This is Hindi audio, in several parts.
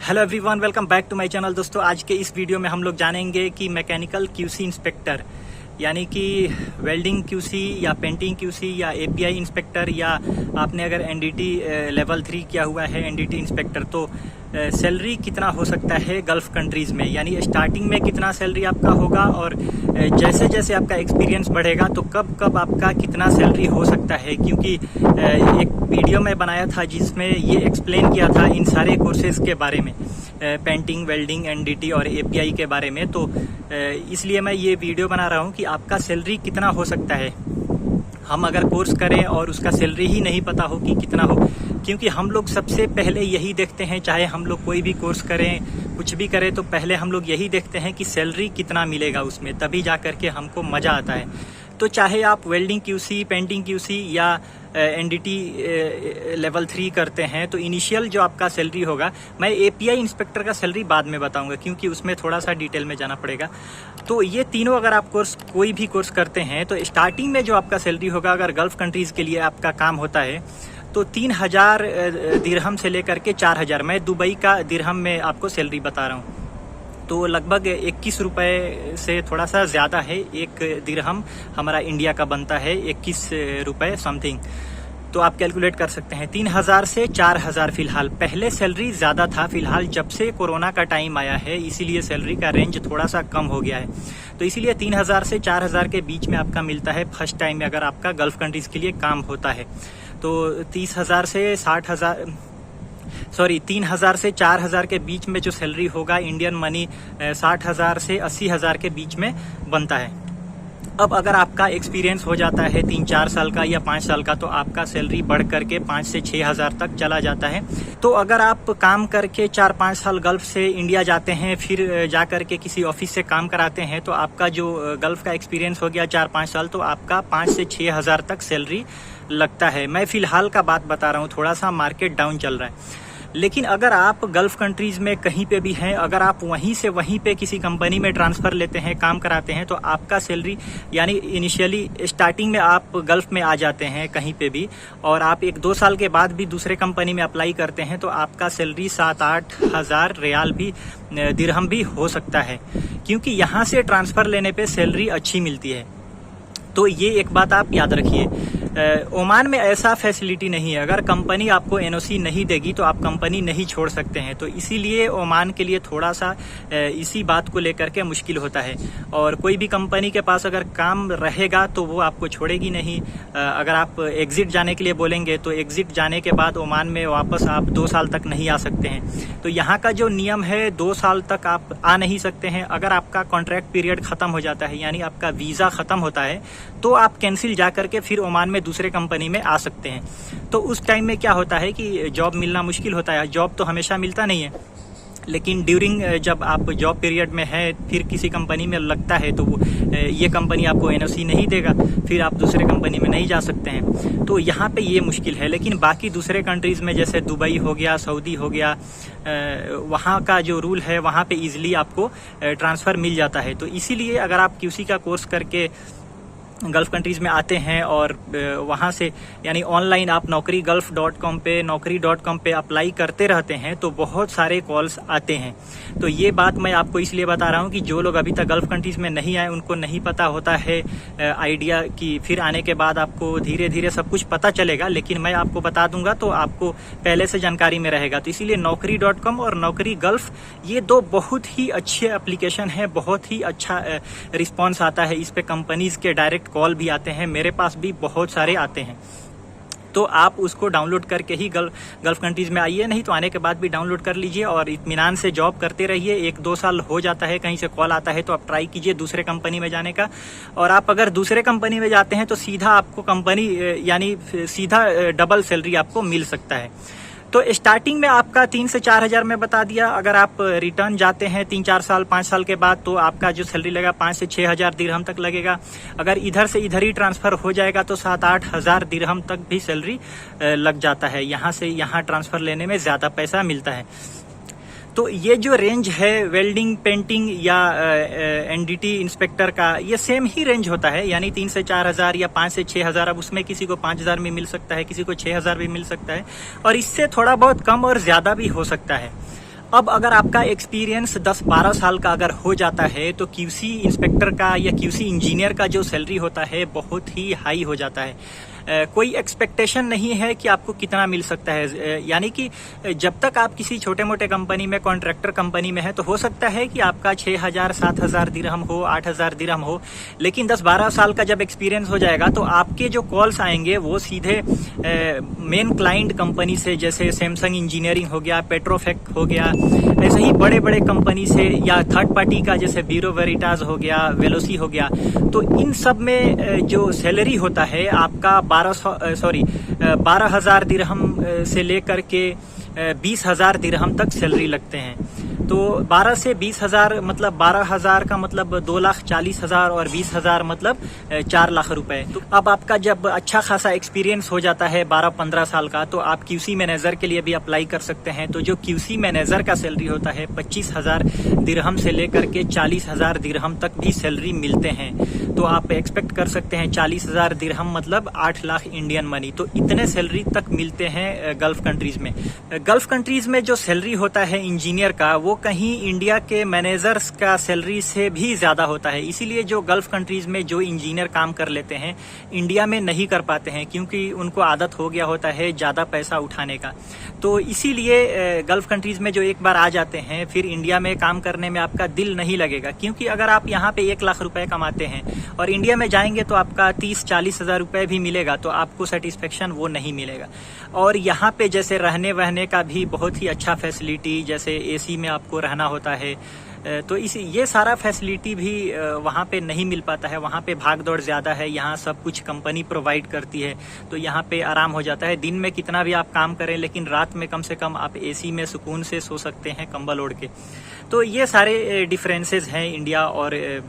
Hello everyone, welcome back to my channel. दोस्तों, आज के इस वीडियो में हम लोग जानेंगे कि मैकेनिकल क्यूसी इंस्पेक्टर यानी कि वेल्डिंग क्यूसी या पेंटिंग क्यूसी या एपीआई इंस्पेक्टर या आपने अगर एनडीटी लेवल 3 किया हुआ है एनडीटी इंस्पेक्टर, तो सैलरी कितना हो सकता है गल्फ कंट्रीज़ में, यानी स्टार्टिंग में कितना सैलरी आपका होगा और जैसे जैसे आपका एक्सपीरियंस बढ़ेगा तो कब कब आपका कितना सैलरी हो सकता है। क्योंकि एक वीडियो मैं बनाया था जिसमें ये एक्सप्लेन किया था इन सारे कोर्सेज के बारे में, पेंटिंग, वेल्डिंग, एनडीटी और एपीआई के बारे में। तो इसलिए मैं ये वीडियो बना रहा हूँ कि आपका सैलरी कितना हो सकता है। हम अगर कोर्स करें और उसका सैलरी ही नहीं पता हो कि कितना हो, क्योंकि हम लोग सबसे पहले यही देखते हैं, चाहे हम लोग कोई भी कोर्स करें, कुछ भी करें, तो पहले हम लोग यही देखते हैं कि सैलरी कितना मिलेगा उसमें, तभी जा करके हमको मज़ा आता है। तो चाहे आप वेल्डिंग क्यूसी, पेंटिंग क्यूसी या एनडीटी लेवल 3 करते हैं, तो इनिशियल जो आपका सैलरी होगा, मैं एपीआई इंस्पेक्टर का सैलरी बाद में बताऊंगा क्योंकि उसमें थोड़ा सा डिटेल में जाना पड़ेगा। तो ये तीनों अगर आप कोई भी कोर्स करते हैं तो स्टार्टिंग में जो आपका सैलरी होगा, अगर गल्फ कंट्रीज़ के लिए आपका काम होता है तो 3000 दिरहम से लेकर के 4000, मैं दुबई का दिरहम में आपको सैलरी बता रहा हूँ, तो लगभग 21 रुपये से थोड़ा सा ज़्यादा है। एक दिरहम हमारा इंडिया का बनता है 21 रुपये समथिंग, तो आप कैलकुलेट कर सकते हैं। 3000 से 4000 फिलहाल, पहले सैलरी ज़्यादा था, फिलहाल जब से कोरोना का टाइम आया है इसीलिए सैलरी का रेंज थोड़ा सा कम हो गया है। तो इसीलिए 3000 से 4000 के बीच में आपका मिलता है फर्स्ट टाइम में, अगर आपका गल्फ कंट्रीज़ के लिए काम होता है। तो 30,000 से 3000 से 4000 के बीच में जो सैलरी होगा इंडियन मनी 60,000 से 80,000 के बीच में बनता है। अब अगर आपका एक्सपीरियंस हो जाता है 3-4 साल का या 5 साल का, तो आपका सैलरी बढ़ करके 5 से 6,000 तक चला जाता है। तो अगर आप काम करके 4-5 साल गल्फ से इंडिया जाते हैं, फिर जा करके किसी ऑफिस से काम कराते हैं, तो आपका जो गल्फ का एक्सपीरियंस हो गया 4-5 साल, तो आपका 5 से 6,000 तक सैलरी लगता है। मैं फिलहाल का बात बता रहा हूँ, थोड़ा सा मार्केट डाउन चल रहा है। लेकिन अगर आप गल्फ कंट्रीज़ में कहीं पे भी हैं, अगर आप वहीं से वहीं पे किसी कंपनी में ट्रांसफ़र लेते हैं, काम कराते हैं, तो आपका सैलरी यानी इनिशियली स्टार्टिंग में आप गल्फ में आ जाते हैं कहीं पे भी और आप 1-2 साल के बाद भी दूसरे कंपनी में अप्लाई करते हैं, तो आपका सैलरी 7-8 हज़ार रियाल भी, दिरहम भी हो सकता है, क्योंकि यहाँ से ट्रांसफ़र लेने पे सैलरी अच्छी मिलती है। तो ये एक बात आप याद रखिए। ओमान में ऐसा फैसिलिटी नहीं है, अगर कंपनी आपको एनओसी नहीं देगी तो आप कंपनी नहीं छोड़ सकते हैं। तो इसीलिए ओमान के लिए थोड़ा सा इसी बात को लेकर के मुश्किल होता है, और कोई भी कंपनी के पास अगर काम रहेगा तो वो आपको छोड़ेगी नहीं। अगर आप एग्जिट जाने के लिए बोलेंगे तो एग्जिट जाने के बाद ओमान में वापस आप 2 साल तक नहीं आ सकते हैं। तो यहाँ का जो नियम है 2 साल तक आप आ नहीं सकते हैं। अगर आपका कॉन्ट्रैक्ट पीरियड ख़त्म हो जाता है, यानी आपका वीज़ा ख़त्म होता है, तो आप कैंसिल जा करके फिर ओमान में दूसरे कंपनी में आ सकते हैं। तो उस टाइम में क्या होता है कि जॉब मिलना मुश्किल होता है। जॉब तो हमेशा मिलता नहीं है, लेकिन ड्यूरिंग जब आप जॉब पीरियड में है, फिर किसी कंपनी में लगता है, तो ये कंपनी आपको एनओसी नहीं देगा, फिर आप दूसरे कंपनी में नहीं जा सकते हैं। तो यहाँ पे ये मुश्किल है। लेकिन बाकी दूसरे कंट्रीज़ में जैसे दुबई हो गया, सऊदी हो गया, वहाँ का जो रूल है वहाँ पे ईजिली आपको ट्रांसफ़र मिल जाता है। तो इसीलिए अगर आप क्यूसी का कोर्स करके गल्फ कंट्रीज़ में आते हैं और वहाँ से यानी ऑनलाइन आप naukri.gulf.com पे, naukri.com पे अप्लाई करते रहते हैं, तो बहुत सारे कॉल्स आते हैं। तो ये बात मैं आपको इसलिए बता रहा हूँ कि जो लोग अभी तक गल्फ कंट्रीज़ में नहीं आए उनको नहीं पता होता है आइडिया कि फिर आने के बाद आपको धीरे धीरे सब कुछ पता चलेगा। लेकिन मैं आपको बता दूंगा तो आपको पहले से जानकारी में रहेगा। तो इसीलिए naukri.com और naukri गल्फ, ये 2 बहुत ही अच्छे एप्लीकेशन है, बहुत ही अच्छा रिस्पॉन्स आता है इस पर। कंपनीज़ के डायरेक्ट कॉल भी आते हैं, मेरे पास भी बहुत सारे आते हैं। तो आप उसको डाउनलोड करके ही गल्फ कंट्रीज़ में आइए, नहीं तो आने के बाद भी डाउनलोड कर लीजिए और इत्मीनान से जॉब करते रहिए। 1-2 साल हो जाता है, कहीं से कॉल आता है तो आप ट्राई कीजिए दूसरे कंपनी में जाने का। और आप अगर दूसरे कंपनी में जाते हैं तो सीधा आपको कंपनी यानी सीधा डबल सैलरी आपको मिल सकता है। तो स्टार्टिंग में आपका 3 से 4 हज़ार में बता दिया। अगर आप रिटर्न जाते हैं 3-4 साल 5 साल के बाद, तो आपका जो सैलरी लगेगा 5 से 6 हज़ार दिरहम तक लगेगा। अगर इधर से इधर ही ट्रांसफ़र हो जाएगा तो 7-8 हज़ार दिरहम तक भी सैलरी लग जाता है। यहाँ से यहाँ ट्रांसफ़र लेने में ज़्यादा पैसा मिलता है। तो ये जो रेंज है वेल्डिंग, पेंटिंग या एनडीटी इंस्पेक्टर का, ये सेम ही रेंज होता है, यानी 3 से 4 हज़ार या 5 से 6 हज़ार। अब उसमें किसी को 5 हज़ार भी मिल सकता है, किसी को 6 हज़ार भी मिल सकता है, और इससे थोड़ा बहुत कम और ज़्यादा भी हो सकता है। अब अगर आपका एक्सपीरियंस 10-12 साल का अगर हो जाता है तो क्यूसी इंस्पेक्टर का या क्यूसी इंजीनियर का जो सैलरी होता है बहुत ही हाई हो जाता है। कोई एक्सपेक्टेशन नहीं है कि आपको कितना मिल सकता है, यानी कि जब तक आप किसी छोटे मोटे कंपनी में, कॉन्ट्रैक्टर कंपनी में है तो हो सकता है कि आपका 6,000 7,000 दिरहम हो, 8,000 दिरहम हो, लेकिन 10-12 साल का जब एक्सपीरियंस हो जाएगा तो आपके जो कॉल्स आएंगे वो सीधे मेन क्लाइंट कंपनी से, जैसे सैमसंग इंजीनियरिंग हो गया, पेट्रोफेक हो गया, ऐसे ही बड़े बड़े कंपनी से, या थर्ड पार्टी का जैसे ब्यूरो वेरिटास हो गया, वेलोसी हो गया। तो इन सब में जो सैलरी होता है आपका 12,000 दिरहम से लेकर के 20,000 दिरहम तक सैलरी लगते हैं। तो 12 से 20,000 मतलब 12,000 का मतलब 2,40,000 और 20,000 मतलब 4 लाख रुपए। तो अब आपका जब अच्छा खासा एक्सपीरियंस हो जाता है 12-15 साल का, तो आप क्यूसी मैनेजर के लिए भी अप्लाई कर सकते हैं। तो जो क्यूसी मैनेजर का सैलरी होता है 25,000 दिरहम से लेकर के 40,000 दिरहम तक भी सैलरी मिलते हैं। तो आप एक्सपेक्ट कर सकते हैं 40,000 दिरहम मतलब 8 लाख इंडियन मनी। तो इतने सैलरी तक मिलते हैं गल्फ कंट्रीज में। गल्फ कंट्रीज में जो सैलरी होता है इंजीनियर का, वो कहीं इंडिया के मैनेजर्स का सैलरी से भी ज्यादा होता है। इसीलिए जो गल्फ कंट्रीज में जो इंजीनियर काम कर लेते हैं इंडिया में नहीं कर पाते हैं, क्योंकि उनको आदत हो गया होता है ज्यादा पैसा उठाने का। तो इसीलिए गल्फ कंट्रीज में जो एक बार आ जाते हैं फिर इंडिया में काम करने में आपका दिल नहीं लगेगा, क्योंकि अगर आप यहाँ पे 1 लाख रुपए कमाते हैं और इंडिया में जाएंगे तो आपका 30-40 हजार रुपए भी मिलेगा, तो आपको सेटिस्फेक्शन वो नहीं मिलेगा। और यहाँ पे जैसे रहने वहने का भी बहुत ही अच्छा फैसिलिटी, जैसे एसी में आपको रहना होता है, तो ये सारा फैसिलिटी भी वहाँ पे नहीं मिल पाता है। वहाँ पे भाग दौड़ ज्यादा है, यहाँ सब कुछ कंपनी प्रोवाइड करती है, तो यहाँ पे आराम हो जाता है। दिन में कितना भी आप काम करें, लेकिन रात में कम से कम आप एसी में सुकून से सो सकते हैं कंबल ओढ़ के। तो ये सारे डिफरेंसेस हैं इंडिया और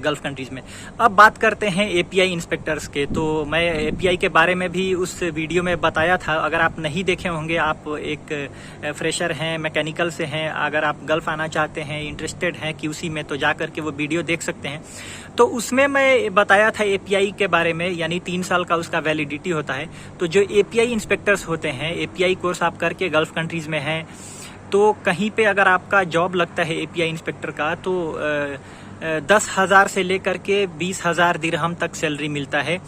गल्फ कंट्रीज में। अब बात करते हैं एपीआई इंस्पेक्टर्स के। तो मैं एपीआई के बारे में भी उस वीडियो में बताया था, अगर आप नहीं देखे होंगे, आप एक फ्रेशर हैं, मैकेनिकल से हैं, अगर आप गल्फ आना चाहते हैं, इंटरेस्टेड हैं क्यूसी में, तो जा करके वो वीडियो देख सकते हैं। तो उसमें मैं बताया था एपीआई के बारे में, यानी 3 साल का उसका वैलिडिटी होता है। तो जो एपीआई इंस्पेक्टर्स होते हैं, एपीआई कोर्स आप करके गल्फ कंट्रीज में हैं, तो कहीं पे अगर आपका जॉब लगता है एपीआई इंस्पेक्टर का, तो 10,000 से लेकर के 20,000 दिरहम तक सैलरी मिलता है।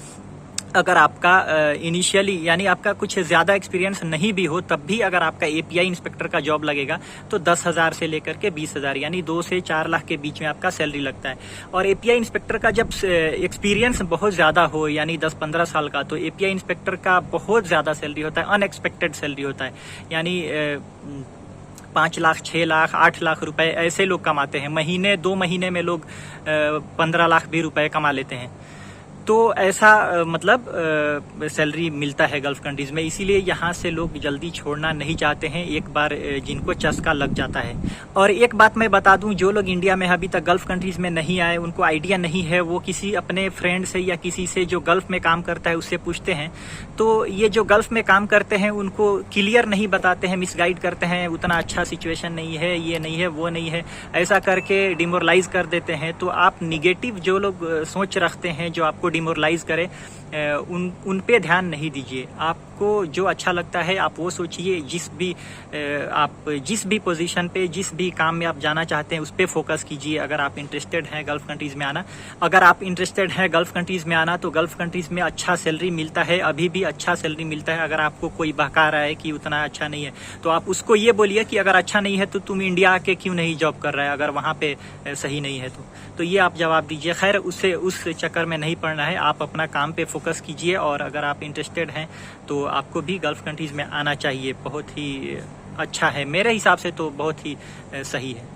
अगर आपका इनिशियली यानी आपका कुछ ज्यादा एक्सपीरियंस नहीं भी हो, तब भी अगर आपका एपीआई इंस्पेक्टर का जॉब लगेगा तो 10,000 से लेकर के 20,000 यानी 2 से 4 लाख के बीच में आपका सैलरी लगता है। और एपीआई इंस्पेक्टर का जब एक्सपीरियंस बहुत ज्यादा हो, यानी 10-15 साल का, तो एपीआई इंस्पेक्टर का बहुत ज्यादा सैलरी होता है, अनएक्सपेक्टेड सैलरी होता है। यानी 5 लाख, 6 लाख, 8 लाख रुपए ऐसे लोग कमाते हैं। 2 महीने में लोग 15 लाख भी रुपए कमा लेते हैं। तो ऐसा मतलब सैलरी मिलता है गल्फ कंट्रीज में। इसीलिए यहाँ से लोग जल्दी छोड़ना नहीं चाहते हैं, एक बार जिनको चस्का लग जाता है। और एक बात मैं बता दूं, जो लोग इंडिया में अभी तक गल्फ कंट्रीज में नहीं आए, उनको आइडिया नहीं है, वो किसी अपने फ्रेंड से या किसी से जो गल्फ में काम करता है उससे पूछते हैं। तो ये जो गल्फ में काम करते हैं उनको क्लियर नहीं बताते हैं, मिसगाइड करते हैं, उतना अच्छा सिचुएशन नहीं है, ये नहीं है, वो नहीं है, ऐसा करके डिमोरलाइज कर देते हैं। तो आप निगेटिव जो लोग सोच रखते हैं, जो आपको डिमोरलाइज करे, उन पे ध्यान नहीं दीजिए। आपको जो अच्छा लगता है आप वो सोचिए। आप जिस भी पोजीशन पे, जिस भी काम में आप जाना चाहते हैं उस पे फोकस कीजिए। अगर आप इंटरेस्टेड हैं गल्फ कंट्रीज में आना, अगर आप इंटरेस्टेड हैं गल्फ कंट्रीज में आना, तो गल्फ कंट्रीज में अच्छा सैलरी मिलता है, अभी भी अच्छा सैलरी मिलता है। अगर आपको कोई बहका रहा है कि उतना अच्छा नहीं है, तो आप उसको ये बोलिए कि अगर अच्छा नहीं है तो तुम इंडिया आके क्यों नहीं जॉब कर रहा है, अगर वहाँ पे सही नहीं है तो ये आप जवाब दीजिए। खैर, उस चक्कर में नहीं पड़ना है, आप अपना काम पे फोकस कीजिए। और अगर आप इंटरेस्टेड हैं तो आपको भी गल्फ कंट्रीज में आना चाहिए। बहुत ही अच्छा है, मेरे हिसाब से तो बहुत ही सही है।